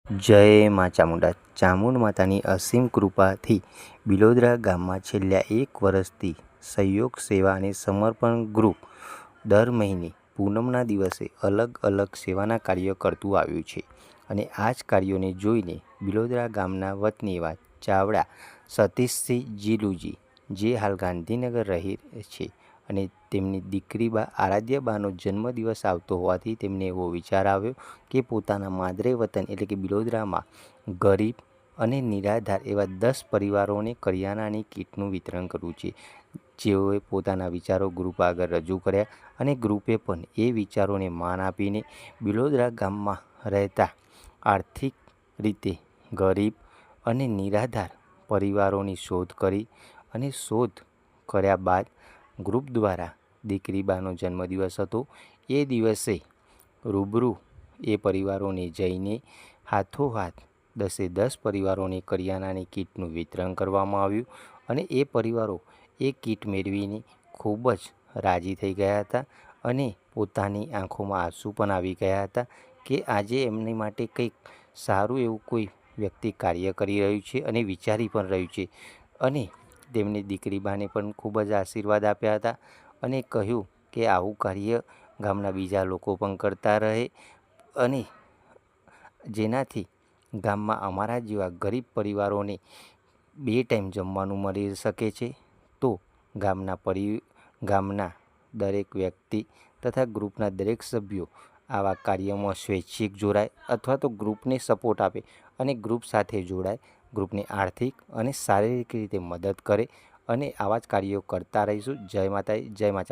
જય મા ચામુંડા. ચામુંડ માતાની અસીમ કૃપાથી બિલોદરા ગામમાં છેલ્લા 1 વર્ષથી સહયોગ સેવા અને સમર્પણ ગ્રુપ દર મહિને પૂનમના દિવસે અલગ અલગ સેવાના કાર્યો કરતું આવ્યું છે અને આ જ કાર્યોને જોઈને બિલોદરા ગામના વતની એવા ચાવડા સતીશસિંહ જીલુજી, જે હાલ ગાંધીનગર રહે છે અને તેમની દીકરી બા આરાધ્યાબાનો જન્મદિવસ આવતો હોવાથી તેમને એવો વિચાર આવ્યો કે પોતાના માદરે વતન એટલે કે બિલોદરામાં ગરીબ અને નિરાધાર એવા 10 પરિવારોને કરિયાણાની કીટનું વિતરણ કરવું છે. જેઓએ પોતાના વિચારો ગ્રુપ આગળ રજૂ કર્યા અને ગ્રુપે પણ એ વિચારોને માન આપીને બિલોદરા ગામમાં રહેતા આર્થિક રીતે ગરીબ અને નિરાધાર પરિવારોની શોધ કરી અને શોધ કર્યા બાદ ગ્રુપ દ્વારા દીકરી બાનો જન્મદિવસ હતો એ દિવસે રૂબરૂ એ પરિવારોને જઈને હાથોહાથ 10 પરિવારોને કરિયાણાની કીટનું વિતરણ કરવામાં આવ્યું અને એ પરિવારો એ કીટ મેળવીને ખૂબ જ રાજી થઈ ગયા હતા અને પોતાની આંખોમાં આંસુ પણ આવી ગયા હતા કે આજે એમની માટે કંઈક સારું એવું કોઈ વ્યક્તિ કાર્ય કરી રહ્યું છે અને વિચારી પણ રહ્યું છે. અને તેમની દીકરી બાને પણ ખૂબ જ આશીર્વાદ આપ્યા હતા અને કહ્યું કે આવું કાર્ય ગામના બીજા લોકો પણ કરતા રહે અને જેનાથી ગામમાં અમારા જેવા ગરીબ પરિવારોને 2 ટાઈમ જમવાનું મળી શકે છે. તો ગામના દરેક વ્યક્તિ તથા ગ્રુપના દરેક સભ્યો આવા કાર્યમાં સ્વૈચ્છિક જોડાય અથવા તો ગ્રુપને સપોર્ટ આપે અને ગ્રુપ સાથે જોડાય, ગ્રુપને આર્થિક અને શારીરિક રીતે મદદ કરે અને આવા જ કાર્યો કરતા રહીશું. જય માતાજી, જય મા ચામુંડા.